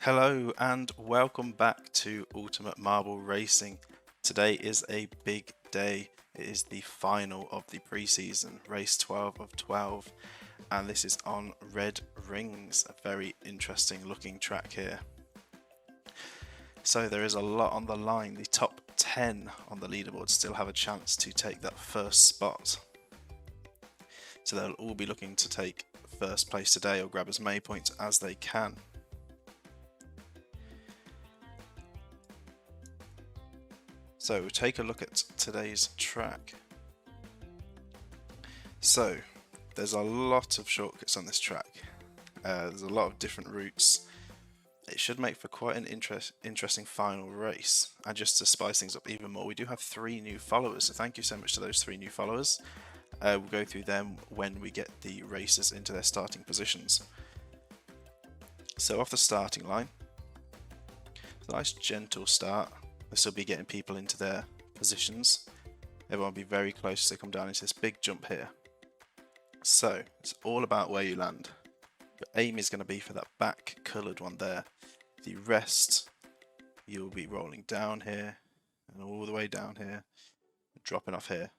Hello and welcome back to Ultimate Marble Racing. Today is a big day. It is the final of the preseason, race 12 of 12, and this is on Red Rings, a very interesting looking track here. So there is a lot on the line. The top 10 on the leaderboard still have a chance to take that first spot. So they'll all be looking to take first place today or grab as many points as they can. So take a look at today's track. So there's a lot of shortcuts on this track. There's a lot of different routes. It should make for quite an interesting final race. And just to spice things up even more, we do have 3 new followers. So thank you so much to those 3 new followers. We'll go through them when we get the racers into their starting positions. So off the starting line, it's a nice gentle start. This will be getting people into their positions. Everyone will be very close as they come down into this big jump here. So it's all about where you land. Your aim is going to be for that back coloured one there. The rest, you'll be rolling down here and all the way down here, dropping off here.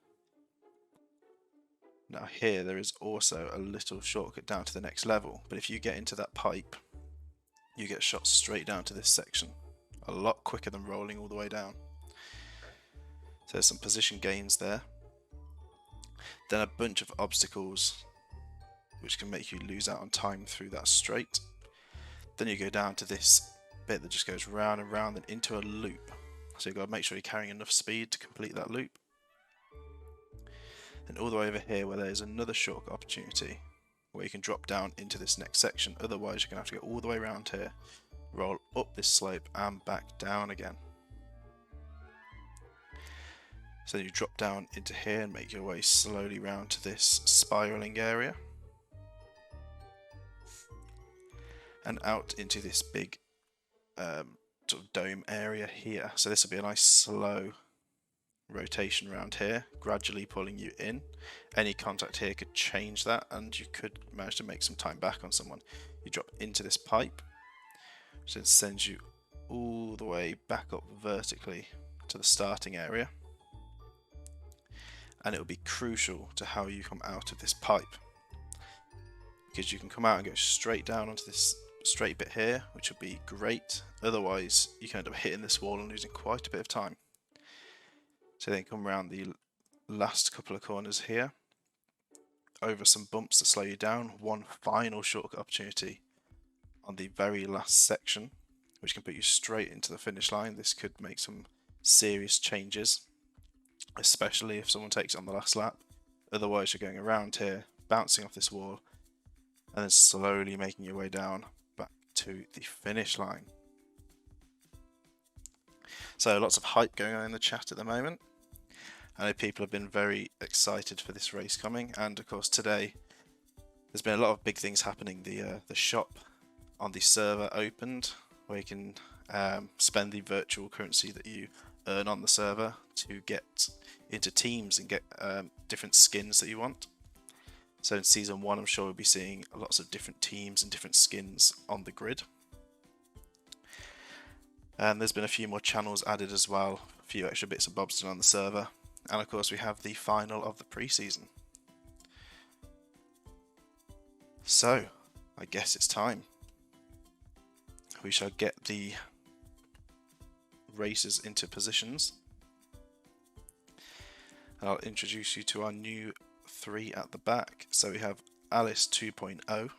Now here there is also a little shortcut down to the next level, but if you get into that pipe, you get shot straight down to this section. A lot quicker than rolling all the way down. So there's some position gains there. Then a bunch of obstacles which can make you lose out on time through that straight. Then you go down to this bit that just goes round and round and into a loop. So you've got to make sure you're carrying enough speed to complete that loop. And all the way over here where there's another shortcut opportunity where you can drop down into this next section. Otherwise you're going to have to go all the way around here, roll up this slope and back down again. So you drop down into here and make your way slowly round to this spiraling area and out into this big sort of dome area here. So this will be a nice slow rotation around here, gradually pulling you in. Any contact here could change that and you could manage to make some time back on someone. You drop into this pipe, so it sends you all the way back up vertically to the starting area, and it will be crucial to how you come out of this pipe, because you can come out and go straight down onto this straight bit here, which would be great. Otherwise you can end up hitting this wall and losing quite a bit of time. So then come around the last couple of corners here, over some bumps to slow you down. One final shortcut opportunity on the very last section, which can put you straight into the finish line. This could make some serious changes, especially if someone takes it on the last lap. Otherwise you're going around here, bouncing off this wall, and then slowly making your way down back to the finish line. So lots of hype going on in the chat at the moment. I know people have been very excited for this race coming, and of course today there's been a lot of big things happening. The shop on the server opened, where you can spend the virtual currency that you earn on the server to get into teams and get different skins that you want. So in season 1 I'm sure we'll be seeing lots of different teams and different skins on the grid. And there's been a few more channels added as well, a few extra bits and bobs done on the server, and of course we have the final of the preseason. So I guess it's time. We shall get the racers into positions, and I'll introduce you to our new 3 at the back. So we have Alice 2.0,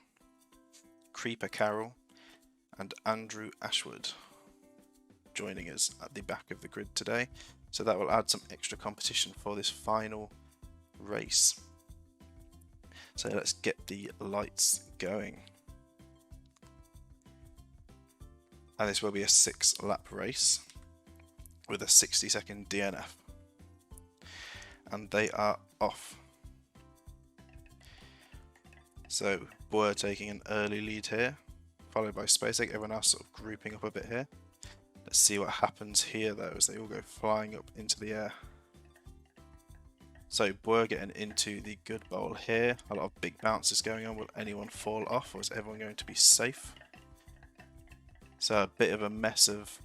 Creeper Carol and Andrew Ashwood joining us at the back of the grid today, so that will add some extra competition for this final race. So let's get the lights going. And this will be a 6-lap race with a 60-second DNF, and they are off. So Boer taking an early lead here, followed by SpaceX. Everyone else sort of grouping up a bit here. Let's see what happens here though, as they all go flying up into the air. So Boer getting into the good bowl here. A lot of big bounces going on. Will anyone fall off, or is everyone going to be safe? So a bit of a mess of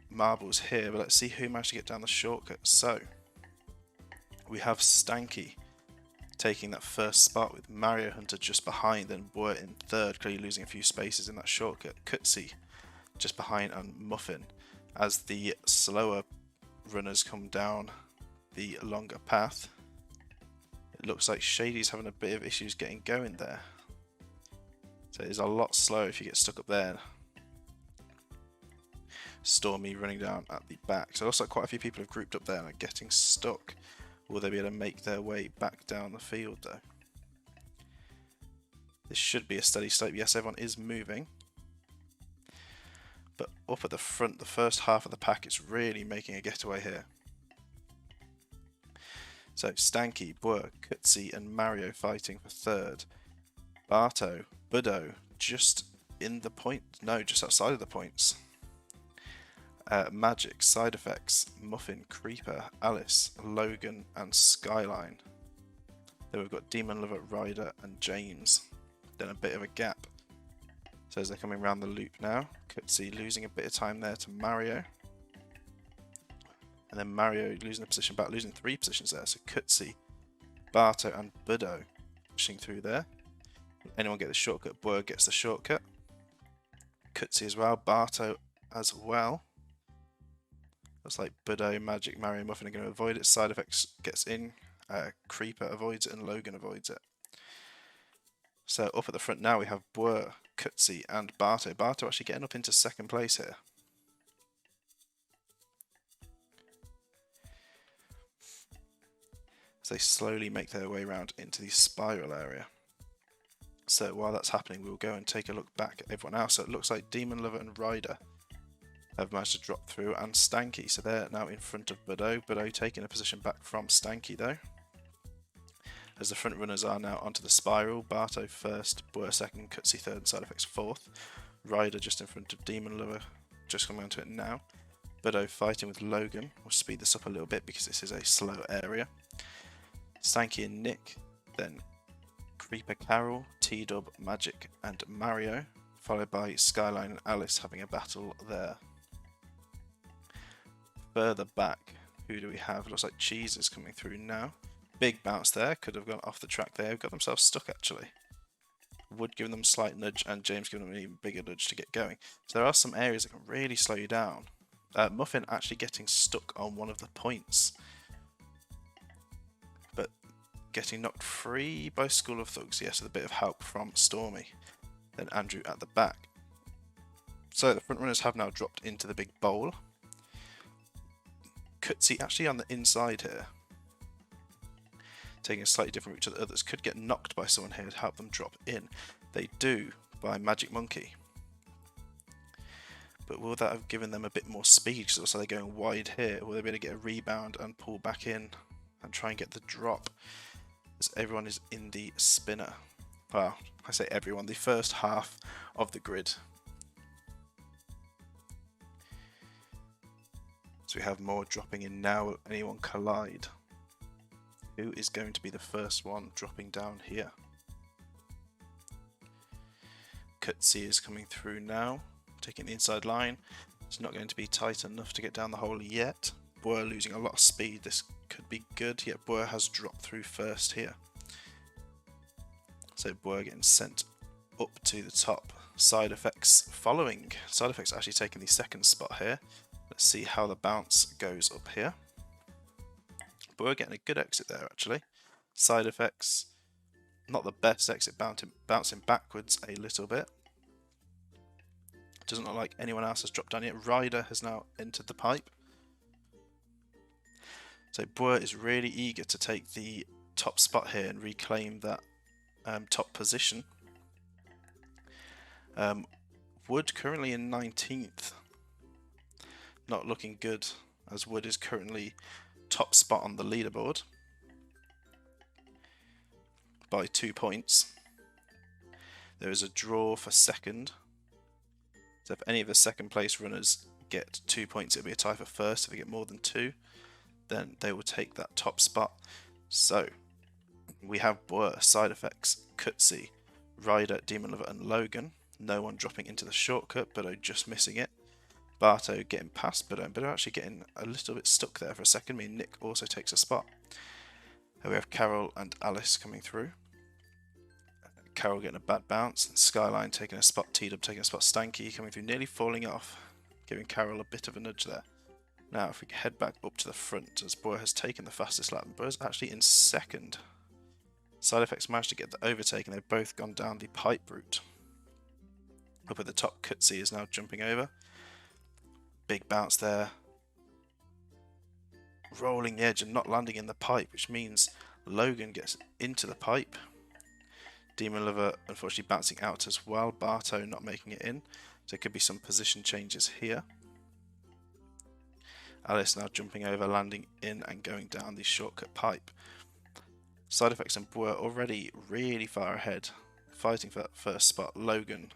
marbles here, but let's see who managed to get down the shortcut. So we have Stanky taking that first spot with Mario Hunter just behind, then Boer in third, clearly losing a few spaces in that shortcut. Kutsi just behind, and Muffin as the slower runners come down the longer path. It looks like Shady's having a bit of issues getting going there. So it is a lot slower if you get stuck up there. Stormy running down at the back. So it looks like quite a few people have grouped up there and are getting stuck. Will they be able to make their way back down the field though? This should be a steady state. Yes, everyone is moving. But up at the front, the first half of the pack is really making a getaway here. So Stanky, Boer, Kutsi and Mario fighting for third. Barto, Budo just in the point, no, just outside of the points. Magic, Side Effects, Muffin, Creeper, Alice, Logan and Skyline. Then we've got Demon Lover, Ryder and James. Then a bit of a gap. So as they're coming around the loop now, Kutsi losing a bit of time there to Mario. And then Mario losing a position back, losing 3 positions there. So Kutsi, Barto and Budo pushing through there. Anyone get the shortcut? Boer gets the shortcut. Kutsi as well, Barto as well. Looks like Budo, Magic, Mario, Muffin are going to avoid it. Side Effects gets in, Creeper avoids it, and Logan avoids it. So up at the front now we have Boer, Kutsi, and Barto. Barto actually getting up into second place here. As they slowly make their way around into the spiral area. So while that's happening, we'll go and take a look back at everyone else. So it looks like Demon Lover and Ryder have managed to drop through, and Stanky. So they're now in front of Budo. Budo taking a position back from Stanky though. As the front runners are now onto the spiral. Barto first, Boer second, Kutsi third, and Side Effects fourth. Ryder just in front of Demon Lover, just coming onto it now. Budo fighting with Logan. We'll speed this up a little bit because this is a slow area. Stanky and Nick, then Creeper, Carol, T-Dub, Magic and Mario, followed by Skyline and Alice having a battle there. Further back, who do we have? Looks like Cheese is coming through now. Big bounce there, could have gone off the track there, got themselves stuck actually. Wood giving them a slight nudge and James giving them an even bigger nudge to get going. So there are some areas that can really slow you down. Muffin actually getting stuck on one of the points. But getting knocked free by School of Thugs, yes, with a bit of help from Stormy. Then Andrew at the back. So the front runners have now dropped into the big bowl. Kutsi actually on the inside here. Taking a slightly different route to the others. Could get knocked by someone here to help them drop in. They do by Magic Monkey. But will that have given them a bit more speed? Because it looks like they're going wide here. Will they be able to get a rebound and pull back in and try and get the drop? As everyone is in the spinner. Well, I say everyone, the first half of the grid. So we have more dropping in now. Will anyone collide? Who is going to be the first one dropping down here? Kutsi is coming through now, taking the inside line. It's not going to be tight enough to get down the hole yet. Boer losing a lot of speed. This could be good. Yet Boer has dropped through first here. So Boer getting sent up to the top. Side Effects following. Side Effects actually taking the second spot here. Let's see how the bounce goes up here. Boer getting a good exit there actually. Side Effects, not the best exit, bouncing backwards a little bit. Doesn't look like anyone else has dropped down yet. Ryder has now entered the pipe. So Boer is really eager to take the top spot here and reclaim that top position. Wood currently in 19th. Not looking good, as Wood is currently top spot on the leaderboard by 2 points. There is a draw for second. So if any of the second place runners get 2 points, it'll be a tie for first. If they get more than 2, then they will take that top spot. So we have Boer, Side Effects, Kutsi, Ryder, Demon Lover and Logan. No one dropping into the shortcut, Budo just missing it. Barto getting past Budo, and Budo actually getting a little bit stuck there for a second. I mean, Nick also takes a spot. We have Carol and Alice coming through. Carol getting a bad bounce, and Skyline taking a spot, T-Dub taking a spot, Stanky coming through, nearly falling off, giving Carol a bit of a nudge there. Now if we head back up to the front, as Boer has taken the fastest lap, and Boer's actually in second. Side Effects managed to get the overtake, and they've both gone down the pipe route. Up at the top, Cutsy is now jumping over. Big bounce there. Rolling the edge and not landing in the pipe, which means Logan gets into the pipe. Demon Lover unfortunately bouncing out as well. Barto not making it in. So there could be some position changes here. Alice now jumping over, landing in and going down the shortcut pipe. Side Effects and Boer already really far ahead, fighting for that first spot. Logan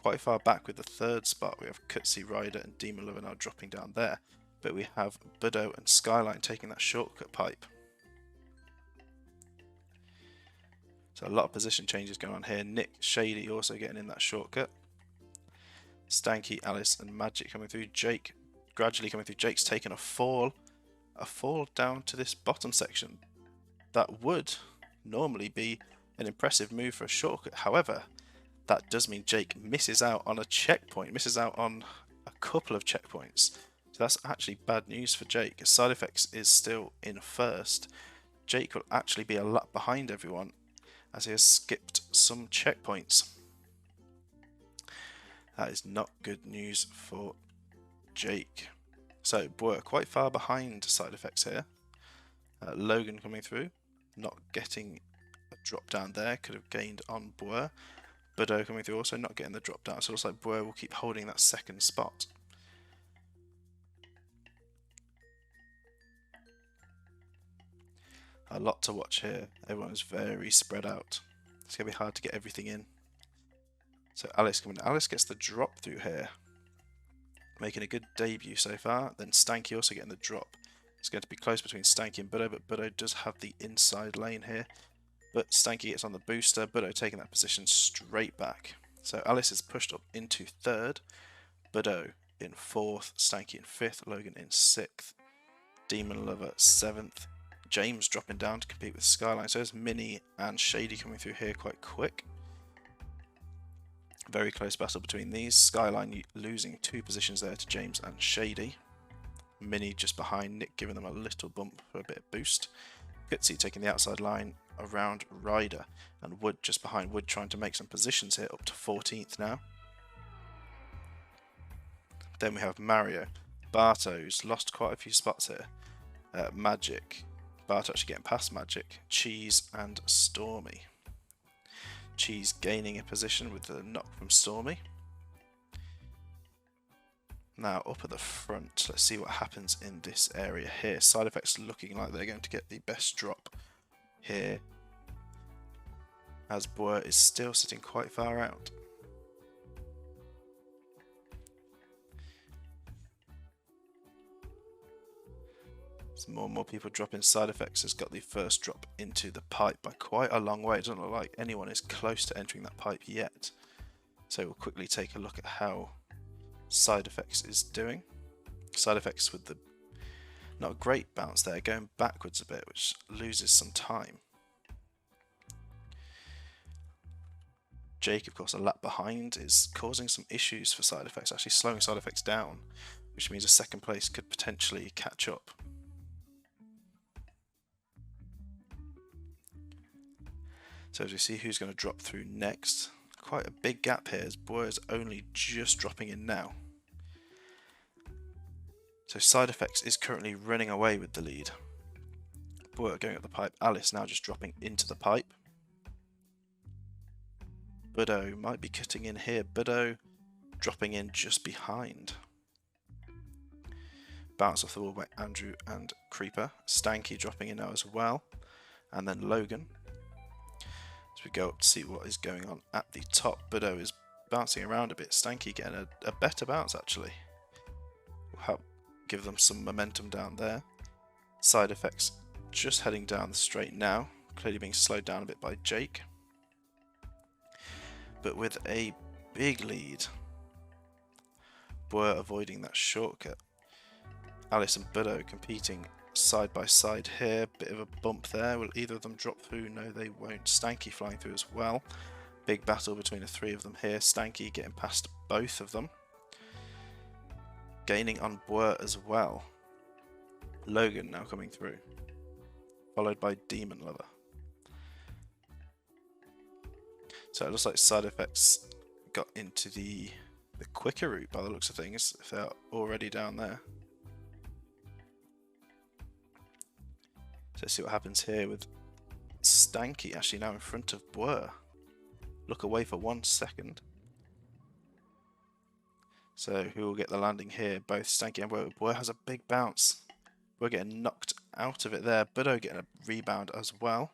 quite far back with the third spot. We have Cutsy, Ryder and Demon Lover now dropping down there. But we have Budo and Skyline taking that shortcut pipe. So a lot of position changes going on here. Nick, Shady also getting in that shortcut. Stanky, Alice and Magic coming through. Jake gradually coming through. Jake's taken a fall down to this bottom section. That would normally be an impressive move for a shortcut. However, that does mean Jake misses out on a checkpoint, misses out on a couple of checkpoints. So that's actually bad news for Jake. Side Effects is still in first. Jake will actually be a lap behind everyone as he has skipped some checkpoints. That is not good news for Jake. So Boer quite far behind Side Effects here. Logan coming through, not getting a drop down there, could have gained on Boer. Budo coming through, also not getting the drop down, so it looks like Boer will keep holding that second spot. A lot to watch here. Everyone is very spread out. It's going to be hard to get everything in. So Alice coming in. Alice gets the drop through here, making a good debut so far. Then Stanky also getting the drop. It's going to be close between Stanky and Budo, but Budo does have the inside lane here. But Stanky gets on the booster. Budo taking that position straight back. So Alice is pushed up into third. Budo in fourth. Stanky in fifth. Logan in sixth. Demon Lover seventh. James dropping down to compete with Skyline. So there's Minnie and Shady coming through here quite quick. Very close battle between these. Skyline losing 2 positions there to James and Shady. Minnie just behind Nick, giving them a little bump for a bit of boost. Cutsy taking the outside line around Ryder. And Wood just behind. Wood trying to make some positions here, up to 14th now. Then we have Mario. Barto's lost quite a few spots here. Magic. Barto actually getting past Magic. Cheese and Stormy. Cheese gaining a position with the knock from Stormy. Now up at the front, let's see what happens in this area here. Side Effects looking like they're going to get the best drop here, as Boer is still sitting quite far out. More and more people dropping. Side Effects has got the first drop into the pipe by quite a long way. It doesn't look like anyone is close to entering that pipe yet. So we'll quickly take a look at how Side Effects is doing. Side Effects with the not a great bounce there, going backwards a bit, which loses some time. Jake, of course, a lap behind, is causing some issues for Side Effects, actually slowing Side Effects down, which means a second place could potentially catch up. So as we see who's going to drop through next, quite a big gap here as Boer is only just dropping in now. So Side Effects is currently running away with the lead. Boer going up the pipe, Alice now just dropping into the pipe. Budo might be cutting in here, Budo dropping in just behind. Bounce off the wall by Andrew and Creeper. Stanky dropping in now as well. And then Logan. As we go up to see what is going on at the top, Budo is bouncing around a bit. Stanky getting a better bounce actually. Will help give them some momentum down there. Side Effects just heading down the straight now. Clearly being slowed down a bit by Jake. but with a big lead. Boer avoiding that shortcut. Alice and Budo competing side by side here. Bit of a bump there. Will either of them drop through? No, they won't. Stanky flying through as well. Big battle between the three of them here. Stanky getting past both of them. Gaining on Boer as well. Logan now coming through. Followed by Demon Lover. So it looks like Side Effects got into the quicker route by the looks of things, if they're already down there. So let's see what happens here with Stanky actually now in front of Boer. Look away for 1 second. So who will get the landing here? Both Stanky and Boer. Boer has a big bounce. We're getting knocked out of it there. Budo getting a rebound as well.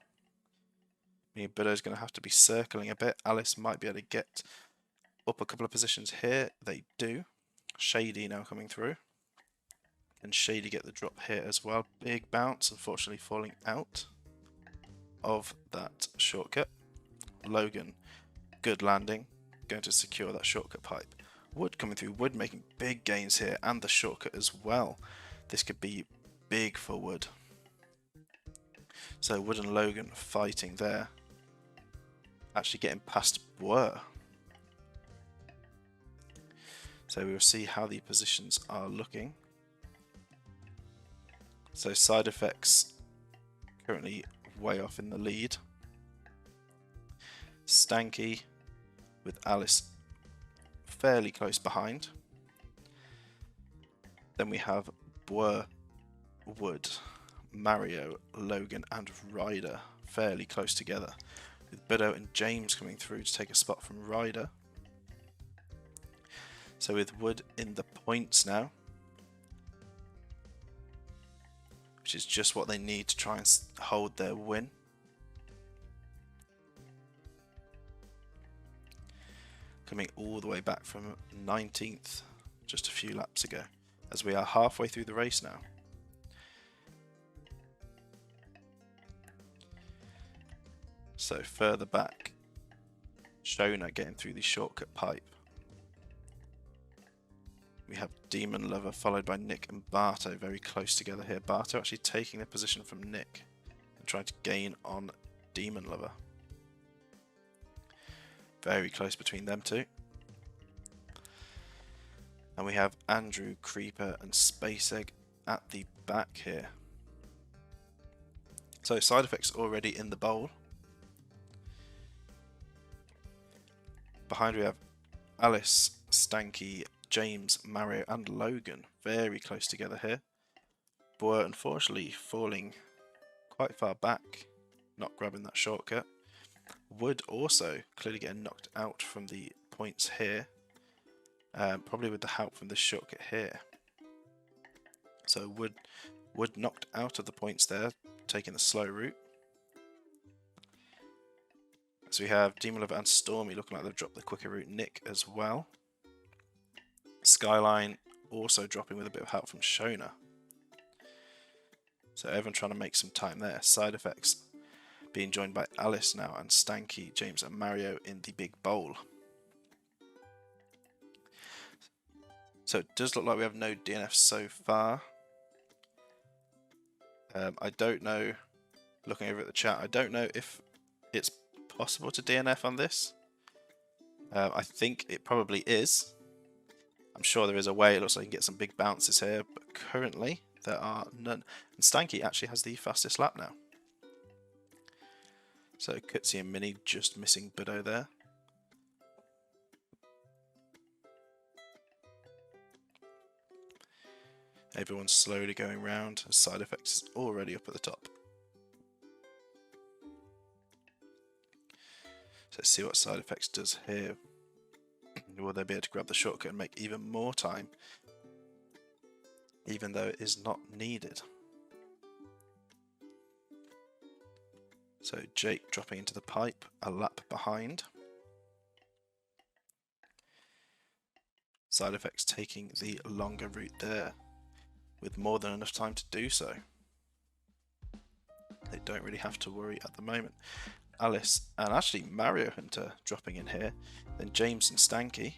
Budo's going to have to be circling a bit. Alice might be able to get up a couple of positions here. They do. Shady now coming through. And Shady get the drop here as well. Big bounce, unfortunately falling out of that shortcut. Logan, good landing. Going to secure that shortcut pipe. Wood coming through. Wood making big gains here. And the shortcut as well. This could be big for Wood. So Wood and Logan fighting there. Actually getting past Boer. So we will see how the positions are looking. So Side Effects currently way off in the lead. Stanky with Alice fairly close behind. Then we have Boer, Wood, Mario, Logan and Ryder fairly close together, with Budo and James coming through to take a spot from Ryder. So with Wood in the points now, which is just what they need to try and hold their win. Coming all the way back from 19th just a few laps ago, as we are halfway through the race now. So further back, Shona getting through the shortcut pipe. We have Demon Lover followed by Nick and Barto very close together here. Barto actually taking the position from Nick and trying to gain on Demon Lover. Very close between them two. And we have Andrew, Creeper and Space Egg at the back here. So Side Effects already in the bowl. Behind we have Alice, Stanky, James, Mario and Logan very close together here. Boer unfortunately falling quite far back, not grabbing that shortcut. Wood also clearly getting knocked out from the points here, probably with the help from this shortcut here. So Wood knocked out of the points there, taking the slow route. So we have Demon Lover and Stormy looking like they've dropped the quicker route. Nick as well. Skyline also dropping with a bit of help from Shona. So everyone trying to make some time there. Side Effects being joined by Alice now and Stanky, James and Mario in the big bowl. So it does look like we have no DNF so far. I don't know, looking over at the chat, I don't know if it's possible to DNF on this. I think it probably is. I'm sure there is a way. It looks like you can get some big bounces here, but currently there are none. And Stanky actually has the fastest lap now. So Kutsi and Mini just missing Budo there. Everyone's slowly going round. Side Effects is already up at the top. So let's see what Side Effects does here. Will they be able to grab the shortcut and make even more time, even though it is not needed? So Jake dropping into the pipe, a lap behind. Side Effects taking the longer route there, with more than enough time to do so. They don't really have to worry at the moment. Alice, and actually Mario Hunter dropping in here. Then James and Stanky.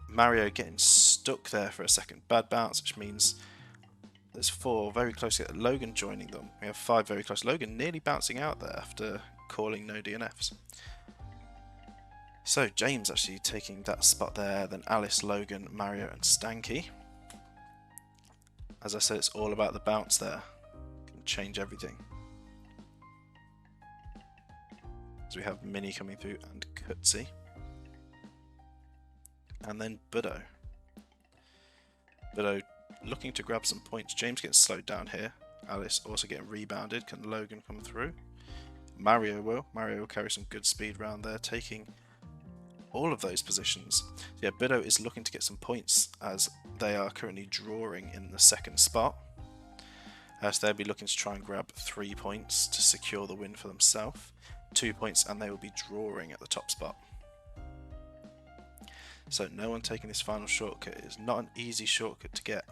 Mario getting stuck there for a second. Bad bounce, which means there's 4 very close together. Logan joining them. We have 5 very close. Logan nearly bouncing out there after calling no DNFs. So James actually taking that spot there. Then Alice, Logan, Mario and Stanky. As I said, it's all about the bounce there. Can change everything. So we have Mini coming through and Cutsy. And then Buddo. Buddo looking to grab some points. James getting slowed down here. Alice also getting rebounded. Can Logan come through? Mario will. Mario will carry some good speed around there, taking all of those positions. So yeah, Buddo is looking to get some points as they are currently drawing in the second spot. So they'll be looking to try and grab 3 points to secure the win for themselves. 2 points and they will be drawing at the top spot. So no one taking this final shortcut. It's not an easy shortcut to get.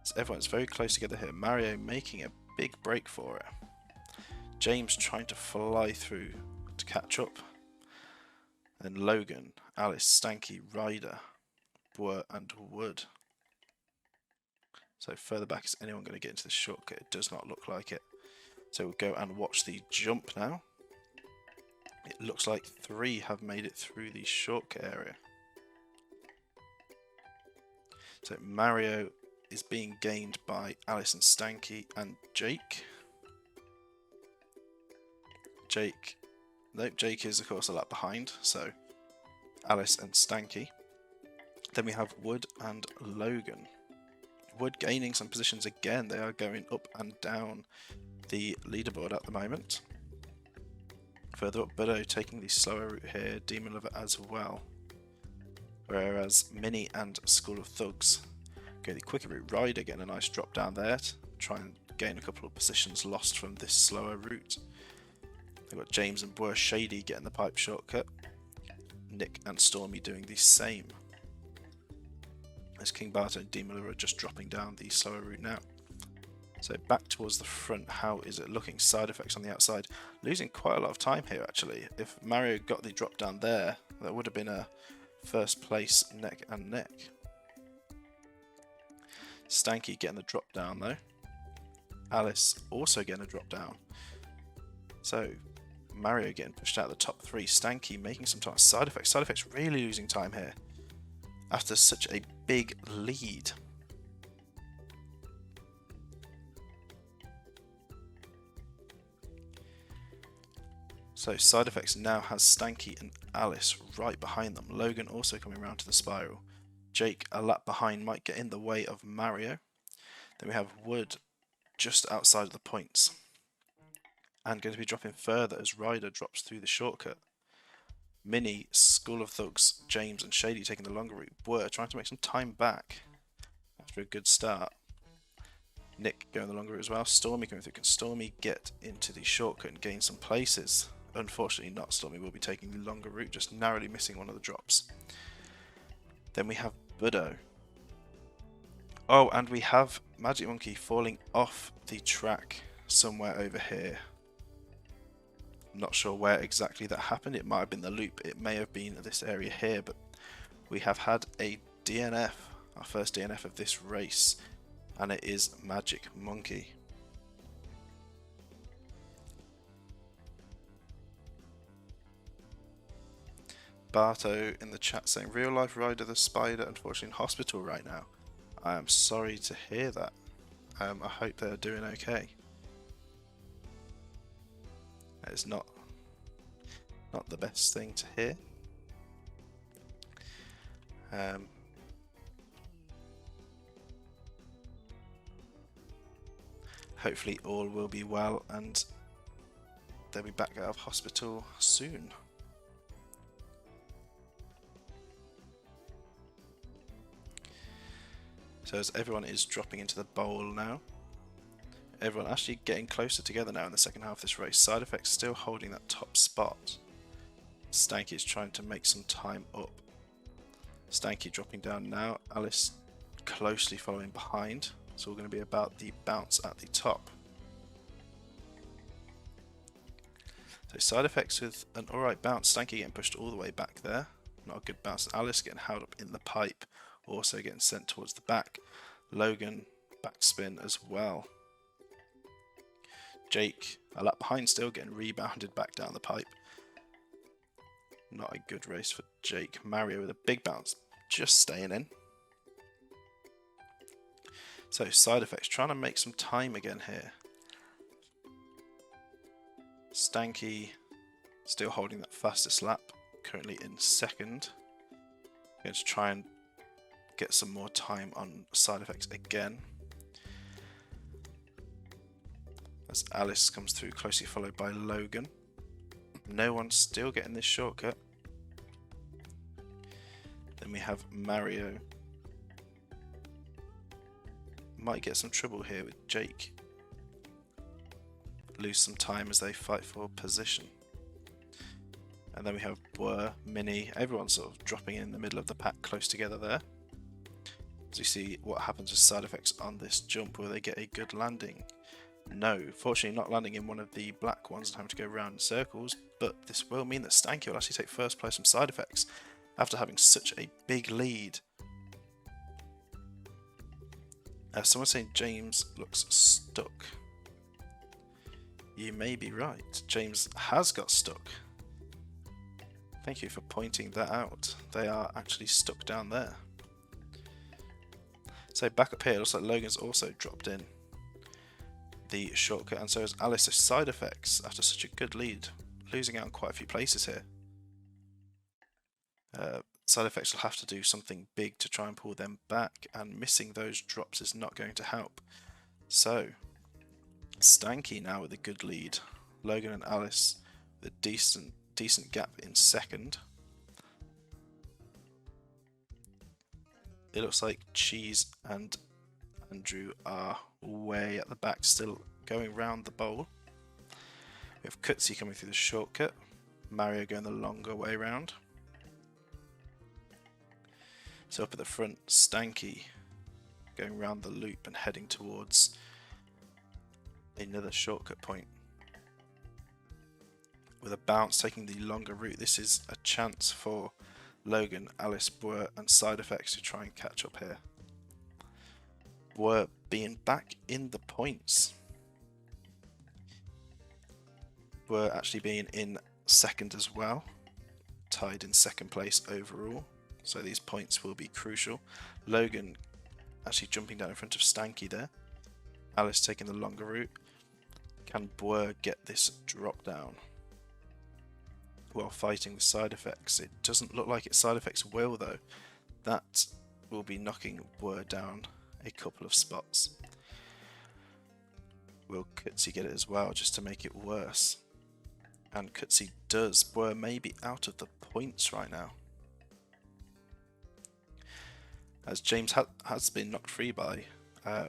So everyone's very close together here. Mario making a big break for it. James trying to fly through to catch up. Then Logan, Alice, Stanky, Ryder, Bwer and Wood. So further back, is anyone going to get into this shortcut? It does not look like it. So we'll go and watch the jump now. It looks like 3 have made it through the shortcut area. So Mario is being gained by Alice and Stanky and Jake. Jake is of course a lap behind, so Alice and Stanky. Then we have Wood and Logan. Wood gaining some positions again. They are going up and down the leaderboard at the moment. Further up, Buddo taking the slower route here, Demon Lover as well. Whereas Mini and School of Thugs go the quicker route. Ryder getting a nice drop down there to try and gain a couple of positions lost from this slower route. They've got James and Bwer Shady getting the pipe shortcut. Nick and Stormy doing the same. As King Barto and Demon Lover are just dropping down the slower route now. So back towards the front, how is it looking? Side effects on the outside. Losing quite a lot of time here actually. If Mario got the drop down there, that would have been a first place neck and neck. Stanky getting the drop down though. Alice also getting a drop down. So Mario getting pushed out of the top 3. Stanky making some time. Side effects really losing time here. After such a big lead. So Side Effects now has Stanky and Alice right behind them. Logan also coming around to the spiral. Jake a lap behind might get in the way of Mario. Then we have Wood just outside of the points. And going to be dropping further as Ryder drops through the shortcut. Mini, School of Thugs, James and Shady taking the longer route. Bwer trying to make some time back after a good start. Nick going the longer route as well. Stormy coming through. Can Stormy get into the shortcut and gain some places? Unfortunately not. Stormy will be taking the longer route, just narrowly missing one of the drops. Then we have Buddo. Oh, and we have Magic Monkey falling off the track somewhere over here. Not sure where exactly that happened. It might have been the loop. It may have been this area here, but we have had a DNF, our first DNF of this race, and it is Magic Monkey. Barto in the chat saying, real life Ryder the Spider unfortunately in hospital right now. I am sorry to hear that. I hope they're doing okay. It's not the best thing to hear. Hopefully all will be well and they'll be back out of hospital soon. So as everyone is dropping into the bowl now, everyone actually getting closer together now in the second half of this race. Side Effects still holding that top spot. Stanky is trying to make some time up. Stanky dropping down now. Alice closely following behind. It's all going to be about the bounce at the top. So side effects with an alright bounce. Stanky getting pushed all the way back there. Not a good bounce. Alice getting held up in the pipe. Also getting sent towards the back. Logan backspin as well. Jake a lap behind still, getting rebounded back down the pipe. Not a good race for Jake. Mario with a big bounce, just staying in. So side effects, trying to make some time again here. Stanky still holding that fastest lap, currently in second. Going to try and get some more time on side effects again. As Alice comes through, closely followed by Logan. No one's still getting this shortcut. Then we have Mario. Might get some trouble here with Jake. Lose some time as they fight for position. And then we have Blur, Mini, everyone sort of dropping in the middle of the pack close together there. As you see what happens with side effects on this jump, will they get a good landing? No, fortunately not landing in one of the black ones and having to go round in circles, but this will mean that Stanky will actually take first place from side effects after having such a big lead. Someone's saying James looks stuck. You may be right, James has got stuck. Thank you for pointing that out. They are actually stuck down there. So back up here, looks like Logan's also dropped in the shortcut, and so is Alice's side effects after such a good lead, losing out on quite a few places here. Side effects will have to do something big to try and pull them back, and missing those drops is not going to help. So Stanky now with a good lead, Logan and Alice with a decent gap in second. It looks like Cheese and Andrew are way at the back, still going round the bowl. We have Kutsi coming through the shortcut, Mario going the longer way round. So up at the front, Stanky going round the loop and heading towards another shortcut point. With a bounce taking the longer route, this is a chance for Logan, Alice, Bwer and side effects to try and catch up here. Bwer being back in the points. Bwer actually being in second as well, tied in second place overall, so these points will be crucial. Logan actually jumping down in front of Stanky there. Alice taking the longer route. Can Bwer get this drop down while fighting the side effects? It doesn't look like its side effects will though. That will be knocking Bwer down a couple of spots. Will Kutsi get it as well, just to make it worse? And Kutsi does. Bwer may be out of the points right now, as James has been knocked free by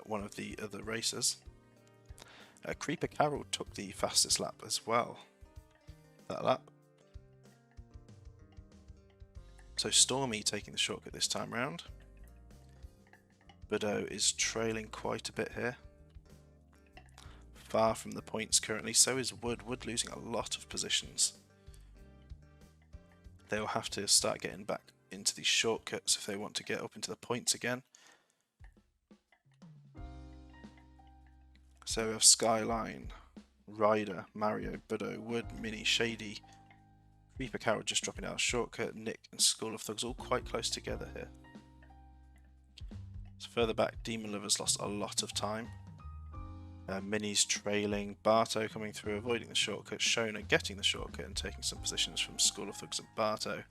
one of the other racers. Creeper Carol took the fastest lap as well, that lap. So Stormy taking the shortcut this time round. Budo is trailing quite a bit here. Far from the points currently, so is Wood. Wood losing a lot of positions. They will have to start getting back into these shortcuts if they want to get up into the points again. So we have Skyline, Ryder, Mario, Budo, Wood, Mini, Shady, Creeper Carol just dropping out a shortcut, Nick and School of Thugs all quite close together here. So further back, Demon Lovers lost a lot of time. Mini's trailing, Barto coming through, avoiding the shortcut, Shona getting the shortcut and taking some positions from School of Thugs and Barto.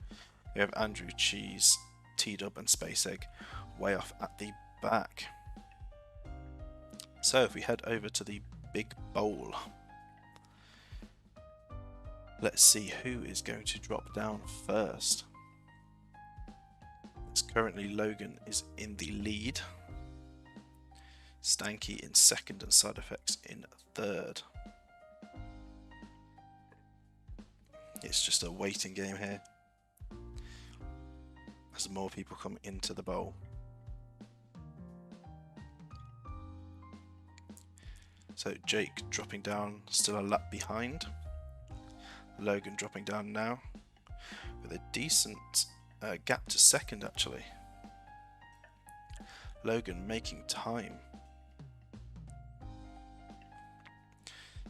We have Andrew, Cheese, T-Dub and Space Egg way off at the back. So if we head over to the big bowl, let's see who is going to drop down first. It's currently Logan is in the lead, Stanky in second and side effects in third. It's just a waiting game here as more people come into the bowl. So Jake dropping down, still a lap behind. Logan dropping down now with a decent gap to second actually. Logan making time.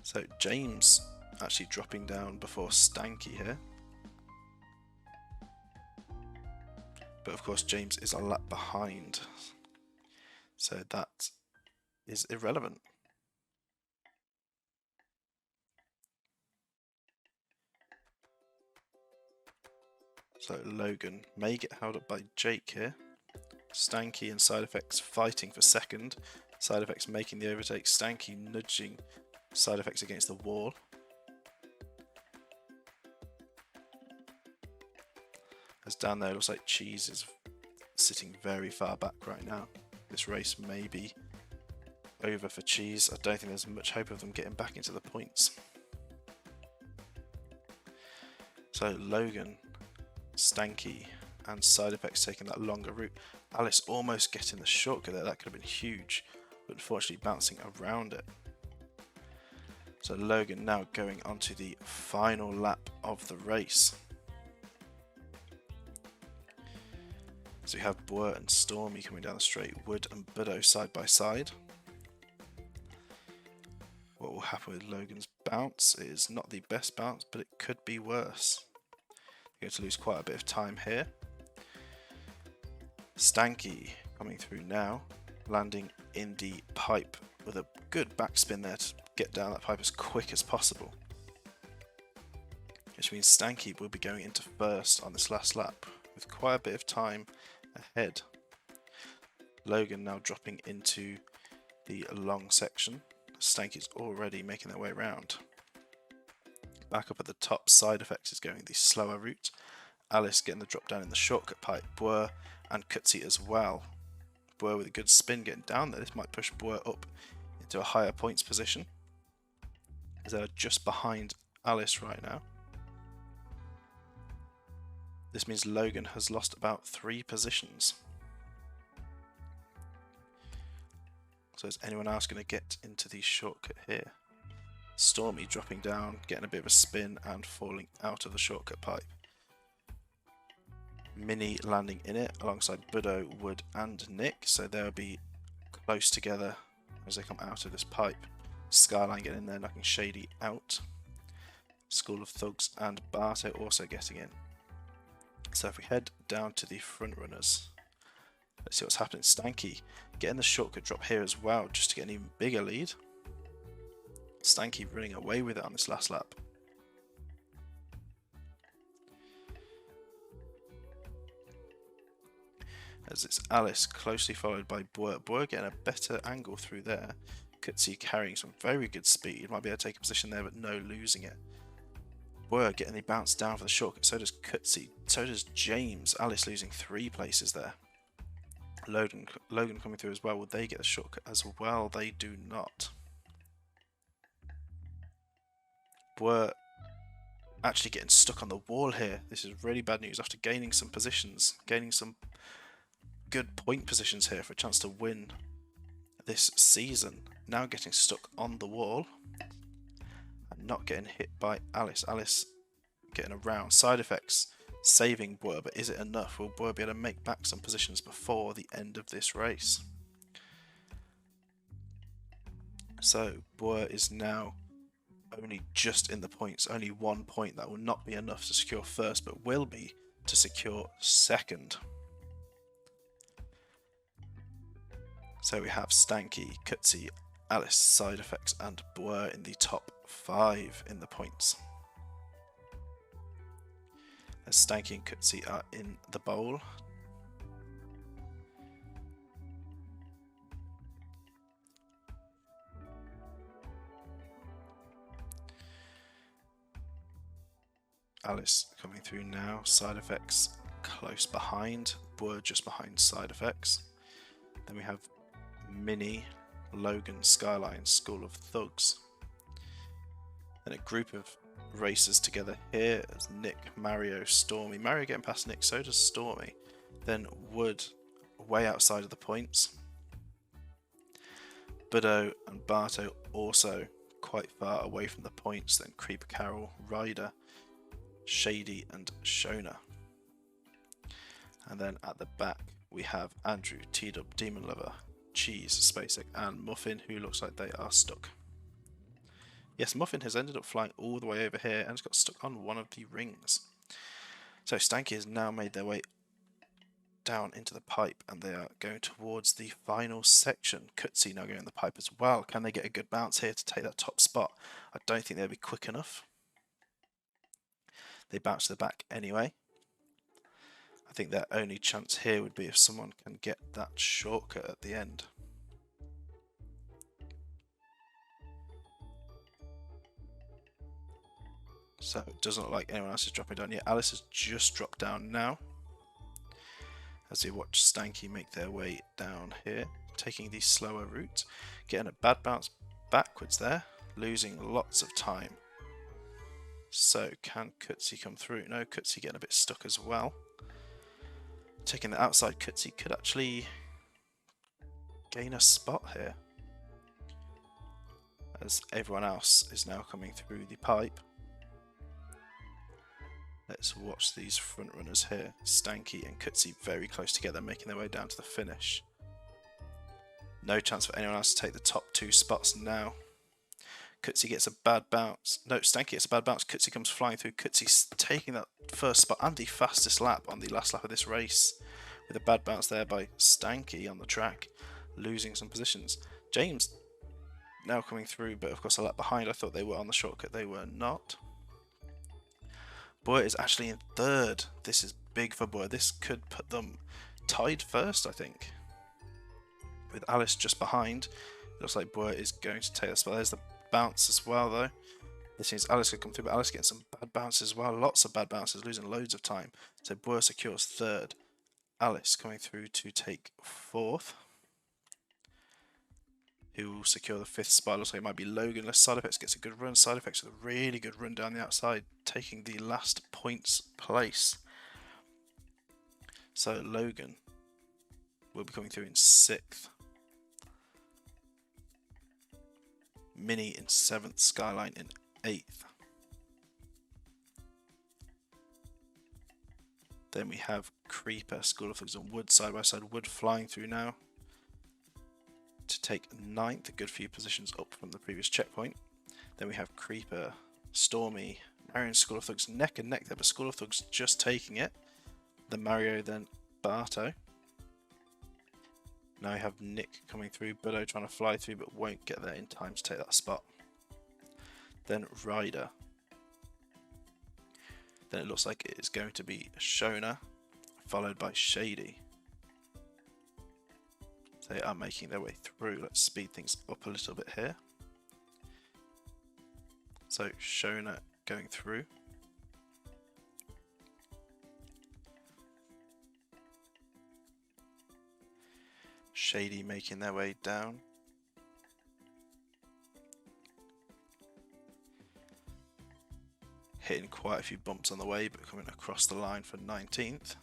So James actually dropping down before Stanky here. But of course James is a lap behind. So that is irrelevant. So Logan may get held up by Jake here. Stanky and Side Effects fighting for second. Side Effects making the overtake. Stanky nudging Side Effects against the wall. As down there, it looks like Cheese is sitting very far back right now. This race may be over for Cheese. I don't think there's much hope of them getting back into the points. So Logan, Stanky and Side Effects taking that longer route. Alice almost getting the shortcut there, that could have been huge, but unfortunately bouncing around it. So Logan now going onto the final lap of the race. So we have Boer and Stormy coming down the straight, Wood and Buddo side by side. What will happen with Logan's bounce is not the best bounce, but it could be worse. You're going to lose quite a bit of time here. Stanky coming through now, landing in the pipe with a good backspin there to get down that pipe as quick as possible. Which means Stanky will be going into first on this last lap with quite a bit of time ahead. Logan now dropping into the long section. Stanky's already making their way around. Back up at the top, Side Effects is going the slower route. Alice getting the drop down in the shortcut pipe. Boer and Cutsy as well. Boer with a good spin getting down there. This might push Boer up into a higher points position, as they're just behind Alice right now. This means Logan has lost about 3 positions. So is anyone else going to get into the shortcut here? Stormy dropping down, getting a bit of a spin and falling out of the shortcut pipe. Mini landing in it alongside Buddo, Wood and Nick, so they'll be close together as they come out of this pipe. Skyline getting in there, knocking Shady out. School of Thugs and Barto also getting in. So if we head down to the front runners, let's see what's happening. Stanky getting the shortcut drop here as well, just to get an even bigger lead. Stanky running away with it on this last lap. As it's Alice closely followed by Boer. Boer getting a better angle through there. Cutsy carrying some very good speed. Might be able to take a position there, but no losing it. Boer getting the bounce down for the shortcut. So does Cutsy. So does James. Alice losing 3 places there. Logan coming through as well. Will they get the shortcut as well? They do not. Boer actually getting stuck on the wall here. This is really bad news after gaining some positions, gaining some good point positions here for a chance to win this season. Now getting stuck on the wall and not getting hit by Alice. Alice getting around. Side Effects saving Boer, but is it enough? Will Boer be able to make back some positions before the end of this race? So Boer is now only just in the points, only 1 point. That will not be enough to secure first, but will be to secure second. So we have Stanky, Cutsy, Alice, Side Effects and Boer in the top 5 in the points. As Stanky and Cutsy are in the bowl. Alice coming through now. Side Effects close behind. Boer just behind Side Effects. Then we have Mini, Logan, Skyline, School of Thugs. Then a group of racers together here as Nick, Mario, Stormy. Mario getting past Nick, so does Stormy. Then Wood way outside of the points. Buddo and Barto also quite far away from the points, then Creeper Carol, Ryder, Shady and Shona. And then at the back we have Andrew, T-Dub, Demon Lover, Cheese, SpaceX and Muffin, who looks like they are stuck. Yes, Muffin has ended up flying all the way over here and has got stuck on one of the rings. So Stanky has now made their way down into the pipe and they are going towards the final section. Cutsy now going in the pipe as well. Can they get a good bounce here to take that top spot? I don't think they'll be quick enough. They bounce to the back anyway. I think their only chance here would be if someone can get that shortcut at the end. So it doesn't look like anyone else is dropping down yet. Alice has just dropped down now, as they watch Stanky make their way down here, taking the slower route, getting a bad bounce backwards there, losing lots of time. So can Cutsy come through? No, Cutsy getting a bit stuck as well. Taking the outside, Cutsy could actually gain a spot here, as everyone else is now coming through the pipe. Let's watch these front runners here. Stanky and Cutsy very close together, making their way down to the finish. No chance for anyone else to take the top two spots now. Cutsy gets a bad bounce. No, Stanky gets a bad bounce. Cutsy comes flying through. Cutsy's taking that first spot and the fastest lap on the last lap of this race, with a bad bounce there by Stanky on the track, losing some positions. James now coming through, but of course a lap behind. I thought they were on the shortcut. They were not. Boyer is actually in third. This is big for Boyer. This could put them tied first, I think. With Alice just behind. It looks like Boyer is going to take that spot. There's the bounce as well, though. This means Alice could come through, but Alice getting some bad bounces as well. Lots of bad bounces, losing loads of time. So Boyer secures third. Alice coming through to take fourth. Who will secure the fifth spot? Looks like it might be Logan. Less Side Effects gets a good run. Side Effects with a really good run down the outside, taking the last points place. So Logan will be coming through in sixth. Mini in seventh. Skyline in eighth. Then we have Creeper, School of Thugs and Wood side by side. Wood flying through now to take ninth, a good few positions up from the previous checkpoint. Then we have Creeper, Stormy, Mario and School of Thugs neck and neck there, but School of Thugs just taking it. Then Mario, then Barto. Now we have Nick coming through, Buddo trying to fly through but won't get there in time to take that spot. Then Ryder. Then it looks like it is going to be Shona, followed by Shady. They are making their way through. Let's speed things up a little bit here. So Shona going through. Shady making their way down. Hitting quite a few bumps on the way, but coming across the line for 19th.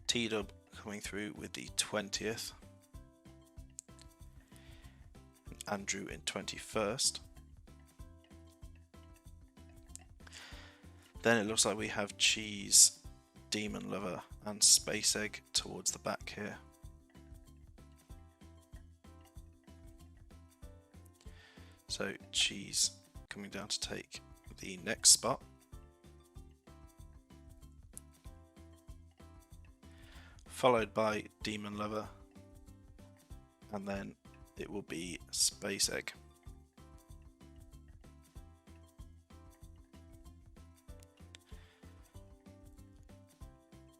T-Dub coming through with the 20th. Andrew in 21st. Then it looks like we have Cheese, Demon Lover and Space Egg towards the back here. So Cheese coming down to take the next spot. Followed by Demon Lover, and then it will be Space Egg.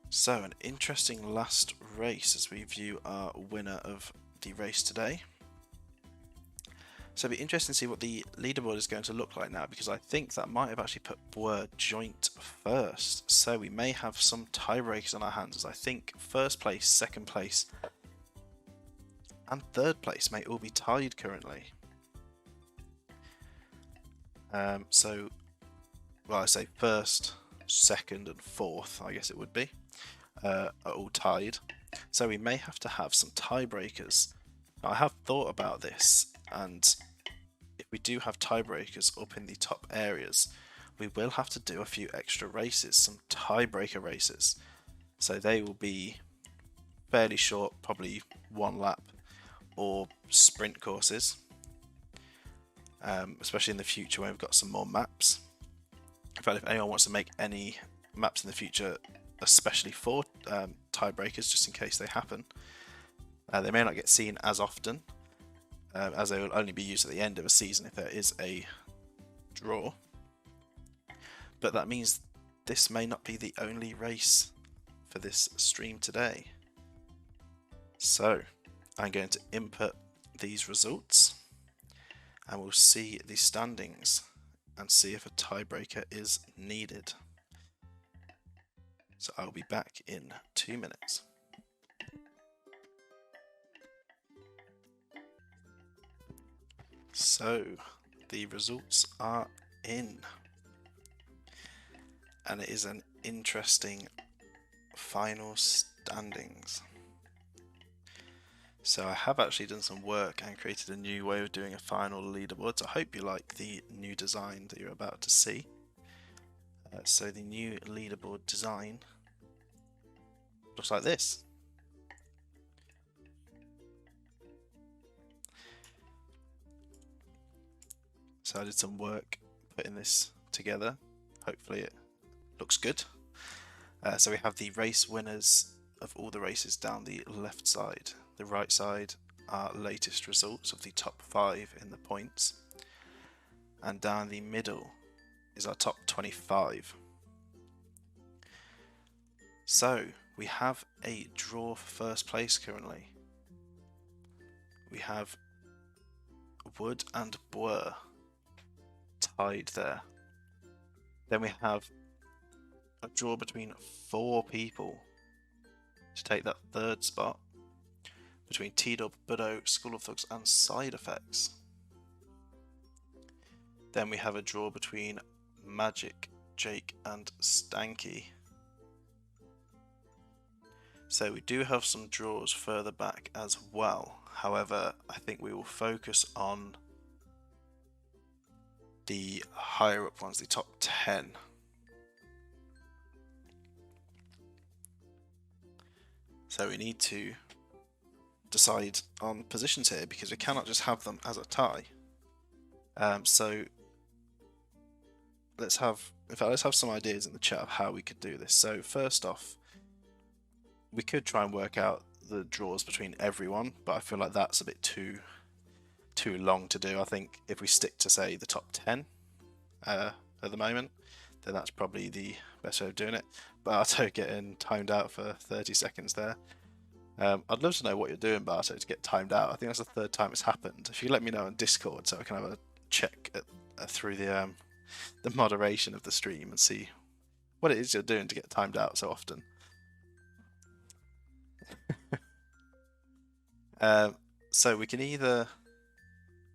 So an interesting last race as we view our winner of the race today. So it'll be interesting to see what the leaderboard is going to look like now, because I think that might have actually put Boer joint first. So we may have some tiebreakers on our hands, as I think first place, second place and third place may all be tied currently. So, well, I say first, second and fourth, I guess it would be, are all tied. So we may have to have some tiebreakers. Now, I have thought about this, and if we do have tiebreakers up in the top areas, we will have to do a few extra races, some tiebreaker races. So they will be fairly short, probably 1 lap or sprint courses, especially in the future when we've got some more maps. In fact, if anyone wants to make any maps in the future, especially for tiebreakers, just in case they happen, they may not get seen as often, as they will only be used at the end of a season if there is a draw. But that means this may not be the only race for this stream today. So I'm going to input these results and we'll see the standings and see if a tiebreaker is needed. So I'll be back in 2 minutes. So the results are in, and it is an interesting final standings. So I have actually done some work and created a new way of doing a final leaderboard. So I hope you like the new design that you're about to see. So the new leaderboard design looks like this. So I did some work putting this together. Hopefully it looks good. So we have the race winners of all the races down the left side. The right side are latest results of the top 5 in the points. And down the middle is our top 25. So we have a draw for first place currently. We have Wood and Boer tied there. Then we have a draw between 4 people to take that 3rd spot between T-Dub, Buddo, School of Thugs and Side Effects. Then we have a draw between Magic, Jake and Stanky. So we do have some draws further back as well. However, I think we will focus on the higher up ones, the top 10. So we need to decide on positions here because we cannot just have them as a tie. So let's have some ideas in the chat of how we could do this. So first off, we could try and work out the draws between everyone, but I feel like that's a bit too long to do. I think if we stick to, say, the top 10 at the moment, then that's probably the best way of doing it. Barto getting timed out for 30 seconds there. I'd love to know what you're doing, Barto, to get timed out. I think that's the 3rd time it's happened. If you let me know on Discord so I can have a check through the moderation of the stream and see what it is you're doing to get timed out so often. So we can either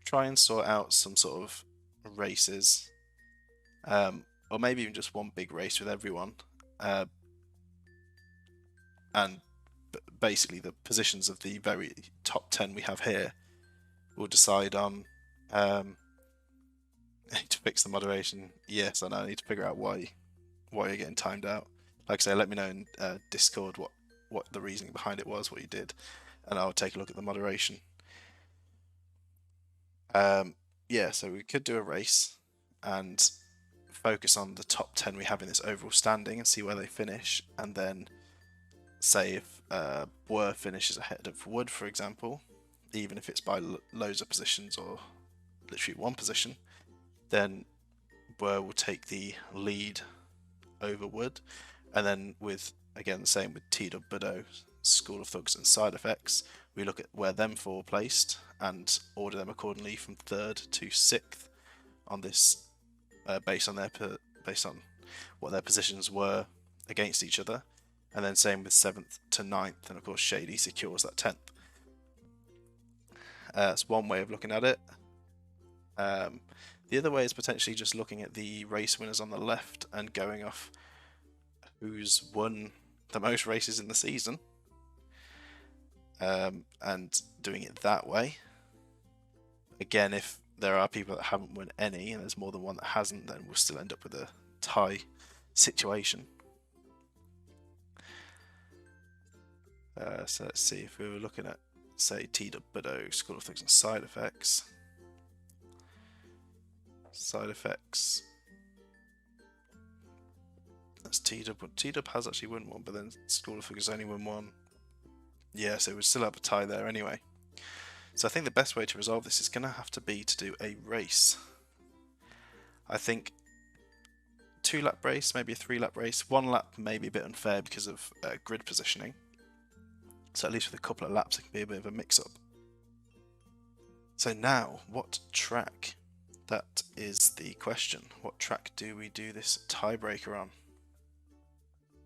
try and sort out some sort of races, or maybe even just one big race with everyone, and basically the positions of the very top 10 we have here will decide on. I need to fix the moderation. Yes, I know. I need to figure out why you're getting timed out. Like I say, let me know in Discord what the reasoning behind it was, what you did, and I'll take a look at the moderation. Yeah, so we could do a race and focus on the top 10 we have in this overall standing and see where they finish, and then say if Boer finishes ahead of Wood, for example, even if it's by loads of positions or literally 1 position, then Boer will take the lead over Wood. And then with, again, the same with T-Dub, Buddo, School of Thugs and Side Effects, we look at where them 4 placed and order them accordingly from 3rd to 6th on this, based on what their positions were against each other. And then same with 7th to 9th, and of course Shady secures that 10th. That's one way of looking at it. The other way is potentially just looking at the race winners on the left and going off who's won the most races in the season, and doing it that way. Again, if there are people that haven't won any, and there's more than one that hasn't, then we'll still end up with a tie situation. So let's see, if we were looking at, say, TWO, School of Thugs and Side Effects. Side Effects. That's TW. TW has actually won one, but then School of Thugs has only won one. Yeah, so we'd still have a tie there anyway. So I think the best way to resolve this is going to have to be to do a race. I think 2-lap race, maybe a 3-lap race. 1 lap may be a bit unfair because of grid positioning. So at least with a couple of laps it can be a bit of a mix-up. So now, what track? That is the question. What track do we do this tiebreaker on?